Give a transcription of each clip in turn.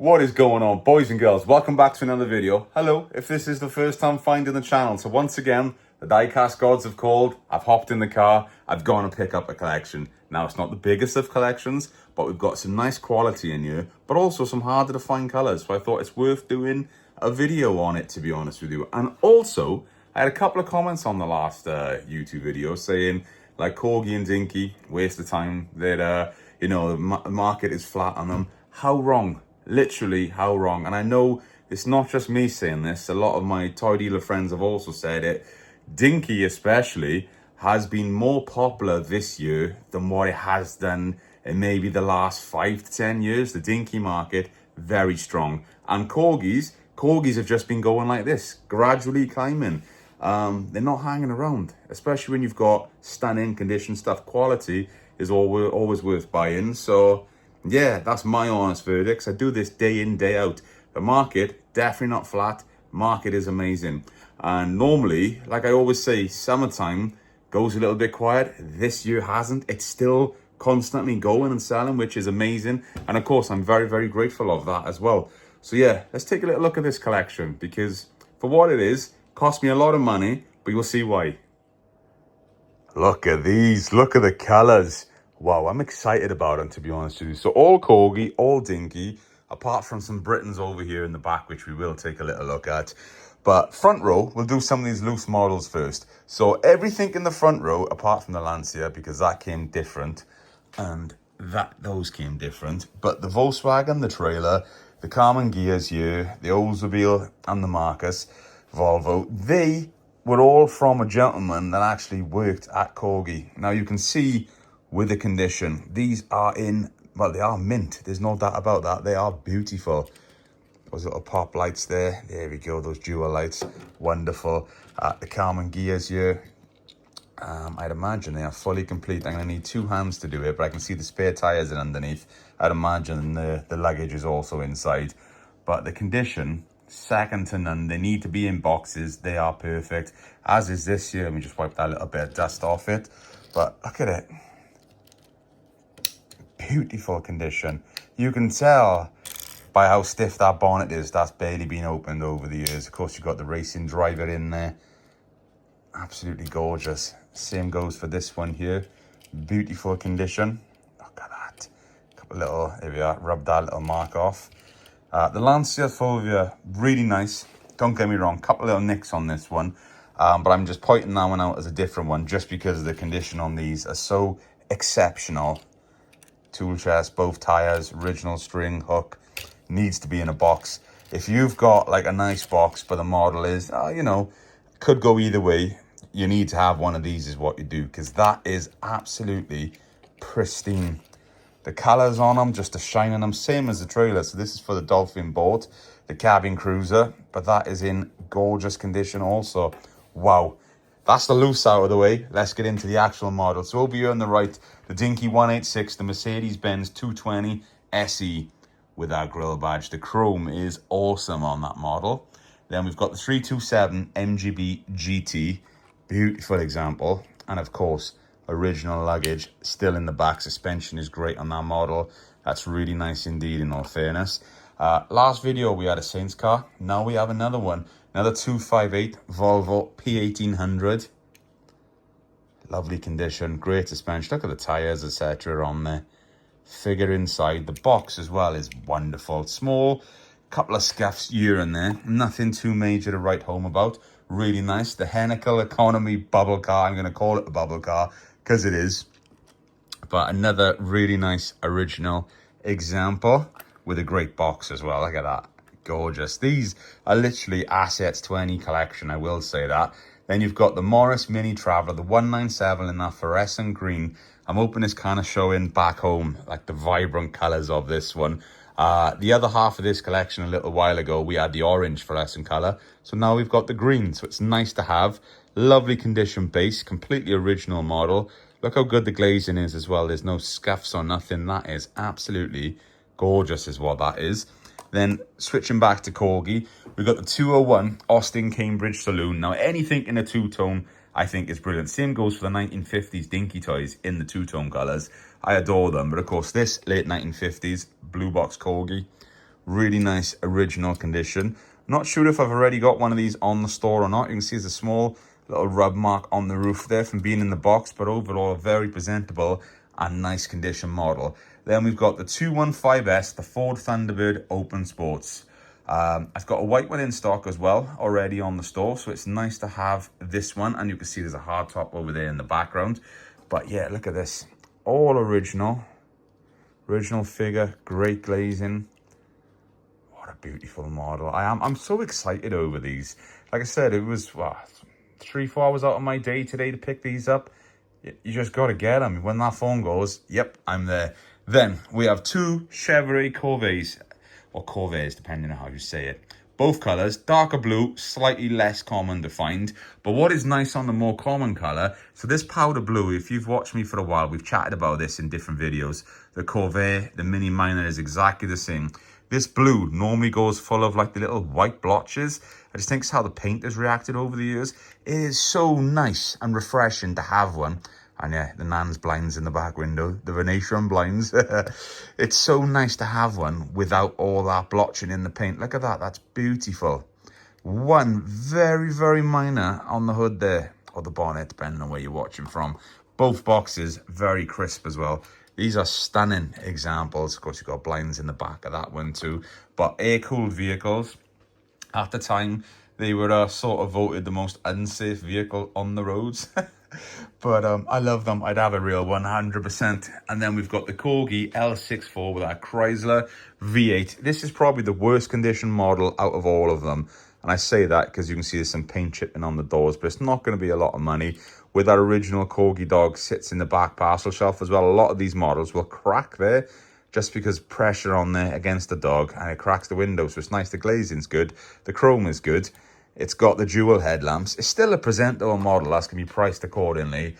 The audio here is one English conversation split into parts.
What is going on, boys and girls? Welcome back to another video. Hello, if this is the first time finding the channel. So once again, the Diecast gods have called. I've hopped in the car. I've gone to pick up a collection. Now, it's not the biggest of collections, but we've got some nice quality in here, but also some harder to find colors. So I thought it's worth doing a video on it, to be honest with you. And also, I had a couple of comments on the last YouTube video saying, like, Corgi and Dinky, waste of time. That, the market is flat on them. How wrong? Literally, how wrong? And I know it's not just me saying this. A lot of my toy dealer friends have also said it. Dinky especially has been more popular this year than what it has done in maybe the last 5 to 10 years. The Dinky market, very strong. And Corgis have just been going like this, gradually climbing. They're not hanging around, especially when you've got stunning condition stuff. Quality is always worth buying. So yeah, that's my honest verdict. I do this day in, day out. The market, definitely not flat. Market is amazing. And normally, like I always say, summertime goes a little bit quiet. This year hasn't. It's still constantly going and selling, which is amazing. And of course, I'm very, very grateful of that as well. So yeah, let's take a little look at this collection, because for what it is, cost me a lot of money, but you'll see why. Look at these. Look at the colors. Wow, I'm excited about them, to be honest with you. So all Corgi, all Dinky, apart from some Britons over here in the back, which we will take a little look at. But front row, we'll do some of these loose models first. So everything in the front row, apart from the Lancia, because that came different, and those came different. But the Volkswagen, the trailer, the Carmen Gears here, the Oldsmobile and the Marcus Volvo, they were all from a gentleman that actually worked at Corgi. Now you can see with the condition, these are in, well, they are mint. There's no doubt about that. They are beautiful. Those little pop lights there. There we go, those dual lights. Wonderful. The Carmen Gears here. I'd imagine they are fully complete. I'm going to need 2 hands to do it, but I can see the spare tyres in underneath. I'd imagine the luggage is also inside. But the condition, second to none. They need to be in boxes. They are perfect. As is this here. Let me just wipe that little bit of dust off it. But look at it. Beautiful condition. You can tell by how stiff that bonnet is. That's barely been opened over the years. Of course, you've got the racing driver in there. Absolutely gorgeous. Same goes for this one here. Beautiful condition. Look at that. Couple little, there we are, rub that little mark off. The Lancia Fulvia, really nice. Don't get me wrong, couple little nicks on this one. But I'm just pointing that one out as a different one just because of the condition on these are so exceptional. Tool chest, both tires, original string, hook, needs to be in a box. If you've got like a nice box, but the model is, could go either way, you need to have one of these is what you do, because that is absolutely pristine. The colors on them, just a shine on them, same as the trailer. So this is for the Dolphin boat, the cabin cruiser, but that is in gorgeous condition also. Wow. That's the loose out of the way. Let's get into the actual model. So over here on the right, the Dinky 186, the Mercedes-Benz 220 SE with our grille badge. The chrome is awesome on that model. Then we've got the 327 MGB GT, beautiful example. And of course, original luggage still in the back. Suspension is great on that model. That's really nice indeed, in all fairness. Last video, we had a Saints car. Now we have another one. Another 258 Volvo P1800. Lovely condition, great suspension. Look at the tyres, etc. on there. Figure inside. The box as well is wonderful. Small, couple of scuffs here and there. Nothing too major to write home about. Really nice. The Hennikel Economy bubble car. I'm going to call it a bubble car because it is. But another really nice original example with a great box as well. Look at that. Gorgeous. These are literally assets to any collection, I will say that. Then you've got the Morris Mini Traveller, the 197 in that fluorescent green. I'm hoping it's kind of showing back home, like the vibrant colours of this one. The other half of this collection a little while ago, we had the orange fluorescent colour. So now we've got the green, so it's nice to have. Lovely condition base, completely original model. Look how good the glazing is as well. There's no scuffs or nothing. That is absolutely gorgeous is what that is. Then switching back to Corgi, we've got the 201 Austin Cambridge Saloon. Now anything in a two-tone I think is brilliant. Same goes for the 1950s Dinky Toys in the two-tone colours. I adore them. But of course this late 1950s blue box Corgi, Really nice original condition. Not sure if I've already got one of these on the store or not. You can see there's a small little rub mark on the roof there from being in the box, but overall a very presentable and nice condition model. Then we've got the 215S, the Ford Thunderbird Open Sports. I've got a white one in stock as well already on the store, so it's nice to have this one. And you can see there's a hard top over there in the background. But yeah, look at this, all original figure, great glazing. What a beautiful model. I'm so excited over these. Like I said, it was 3-4 hours out of my day today to pick these up. You just got to get them. When that phone goes, yep, I'm there. Then we have two Chevrolet Corvettes, or Corvettes, depending on how you say it. Both colours, darker blue, slightly less common to find. But what is nice on the more common colour, so this powder blue, if you've watched me for a while, we've chatted about this in different videos. The Corvette, the Mini Minor is exactly the same. This blue normally goes full of like the little white blotches. I just think it's how the paint has reacted over the years. It is so nice and refreshing to have one. And yeah, the Nan's blinds in the back window, the Venetian blinds. It's so nice to have one without all that blotching in the paint. Look at that, that's beautiful. One very, very minor on the hood there, or the bonnet, depending on where you're watching from. Both boxes, very crisp as well. These are stunning examples. Of course, you've got blinds in the back of that one too. But air-cooled vehicles, at the time, they were sort of voted the most unsafe vehicle on the roads. But I love them. I'd have a real 100%. And then we've got the Corgi L64 with our Chrysler V8. This is probably the worst condition model out of all of them. And I say that because you can see there's some paint chipping on the doors, but it's not going to be a lot of money. With that original Corgi dog sits in the back parcel shelf as well. A lot of these models will crack there just because pressure on there against the dog, and it cracks the window. So it's nice. The glazing's good. The chrome is good. It's got the dual headlamps. It's still a presentable model. That's going to be priced accordingly.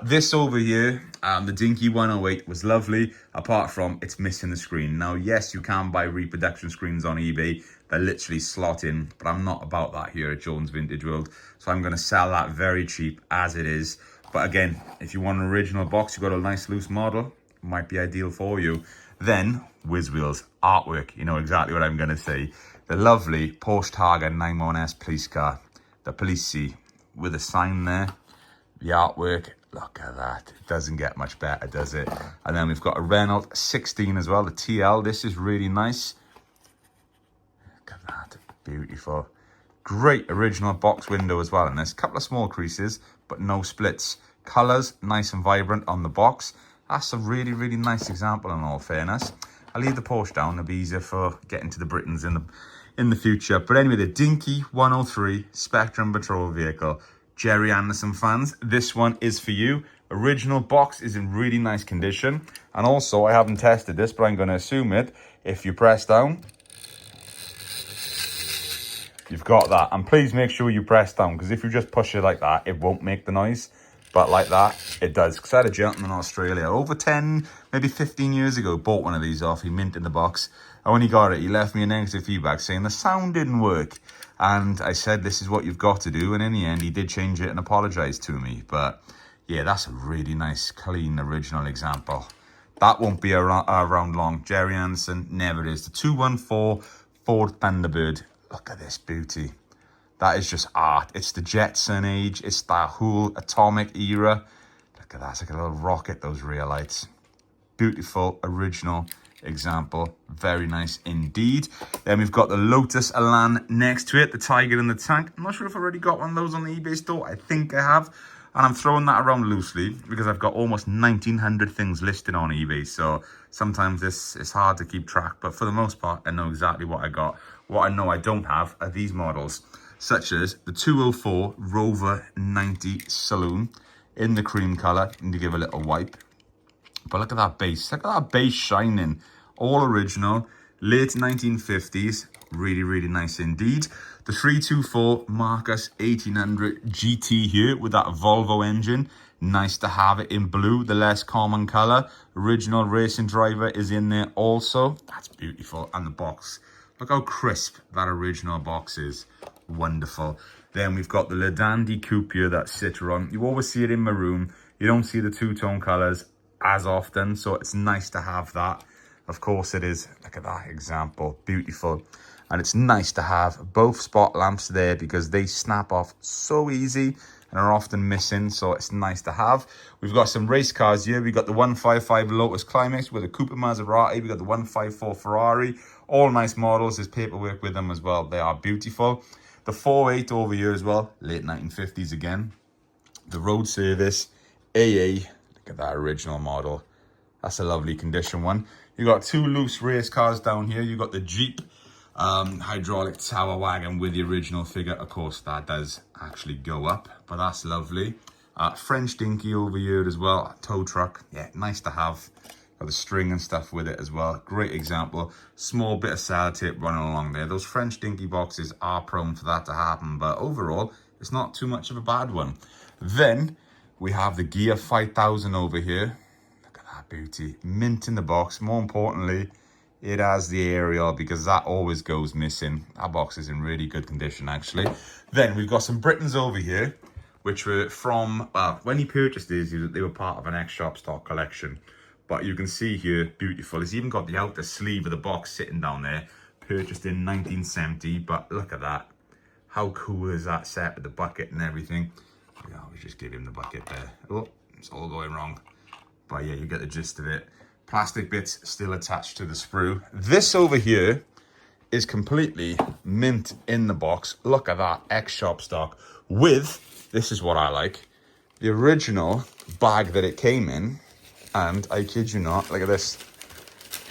This over here, the Dinky 108 was lovely, apart from it's missing the screen. Now, yes, you can buy reproduction screens on eBay. They're literally slot in, but I'm not about that here at Jones Vintage World. So I'm going to sell that very cheap as it is. But again, if you want an original box, you've got a nice loose model, might be ideal for you. Then, Whiz Wheels, artwork. You know exactly what I'm going to say. The lovely Porsche Targa 91S police car, the Police with a sign there. The artwork, look at that. It doesn't get much better, does it? And then we've got a Renault 16 as well, the TL. This is really nice. Look at that, beautiful. Great original box window as well. And there's a couple of small creases, but no splits. Colours, nice and vibrant on the box. That's a really, really nice example in all fairness. I'll leave the Porsche down. It'll be easier for getting to the Britons in the future. But anyway, the Dinky 103 Spectrum Patrol vehicle. Jerry Anderson fans, this one is for you. Original box is in really nice condition. And also, I haven't tested this, but I'm going to assume it. If you press down, you've got that. And please make sure you press down, because if you just push it like that, it won't make the noise. But like that, it does. Because I had a gentleman in Australia over 10, maybe 15 years ago, bought one of these off. He minted the box. And when he got it, he left me a negative feedback saying the sound didn't work. And I said, this is what you've got to do. And in the end, he did change it and apologise to me. But yeah, that's a really nice, clean, original example. That won't be around long. Jerry Anderson, never is. The 214 Ford Thunderbird. Look at this beauty. That is just art. It's the Jetson age. It's that whole atomic era. Look at that. It's like a little rocket, those rear lights. Beautiful, original example. Very nice indeed. Then we've got the Lotus Elan next to it. The Tiger in the Tank. I'm not sure if I've already got one of those on the eBay store. I think I have. And I'm throwing that around loosely because I've got almost 1,900 things listed on eBay. So sometimes this is hard to keep track. But for the most part, I know exactly what I got. What I know I don't have are these models, such as the 204 Rover 90 Saloon in the cream colour. Need to give a little wipe. But look at that base. Look at that base shining. All original. Late 1950s. Really, really nice indeed. The 324 Marcus 1800 GT here with that Volvo engine. Nice to have it in blue, the less common colour. Original racing driver is in there also. That's beautiful. And the box. Look how crisp that original box is. Wonderful. Then we've got the Le Dandy Coupe here that Citroen. You always see it in maroon. You don't see the two-tone colours as often, so it's nice to have that. Of course it is. Look at that example, beautiful. And it's nice to have both spot lamps there because they snap off so easy and are often missing, so it's nice to have. We've got some race cars here. We've got the 155 Lotus Climax with a Cooper Maserati. We've got the 154 Ferrari. All nice models. There's paperwork with them as well. They are beautiful. The 48 over here as well, late 1950s again. The road service, AA. Look at that original model. That's a lovely condition one. You got two loose race cars down here. You got the Jeep hydraulic tower wagon with the original figure. Of course, that does actually go up, but that's lovely. French Dinky over here as well. Tow truck. Yeah, nice to have. Got the string and stuff with it as well. Great example. Small bit of sellotape running along there. Those French Dinky boxes are prone for that to happen, but overall, it's not too much of a bad one. Then we have the Gear 5000 over here. Look at that beauty. Mint in the box. More importantly, it has the aerial because that always goes missing. That box is in really good condition, actually. Then we've got some Britons over here, which were from, well, when he purchased these, they were part of an ex-shop stock collection. But you can see here, beautiful. It's even got the outer sleeve of the box sitting down there. Purchased in 1970, but look at that. How cool is that set with the bucket and everything? I always just give him the bucket there. Oh, it's all going wrong. But yeah, you get the gist of it. Plastic bits still attached to the sprue. This over here is completely mint in the box. Look at that, ex-shop stock with, this is what I like, the original bag that it came in. And I kid you not, look at this.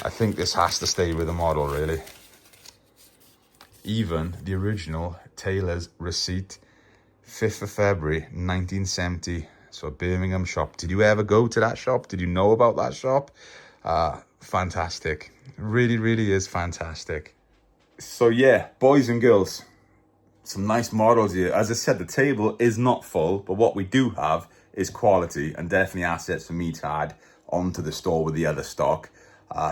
I think this has to stay with the model, really. Even the original tailor's receipt, 5th of February, 1970. So a Birmingham shop. Did you ever go to that shop? Did you know about that shop? Fantastic. Really, really is fantastic. So yeah, boys and girls, some nice models here. As I said, the table is not full, but what we do have is quality and definitely assets for me to add onto the store with the other stock.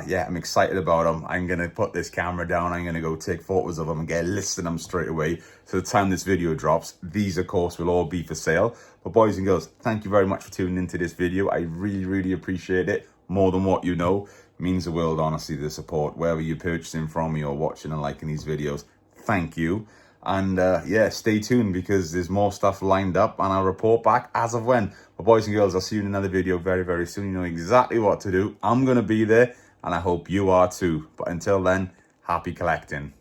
Yeah, I'm excited about them. I'm going to put this camera down. I'm going to go take photos of them and get a list of them straight away. So the time this video drops, these, of course, will all be for sale. But boys and girls, thank you very much for tuning into this video. I really, really appreciate it. More than what you know. It means the world, honestly, the support. Wherever you're purchasing from me or watching and liking these videos, thank you. And yeah, stay tuned because there's more stuff lined up and I'll report back as of when. But boys and girls, I'll see you in another video very, very soon. You know exactly what to do. I'm going to be there and I hope you are too. But until then, happy collecting.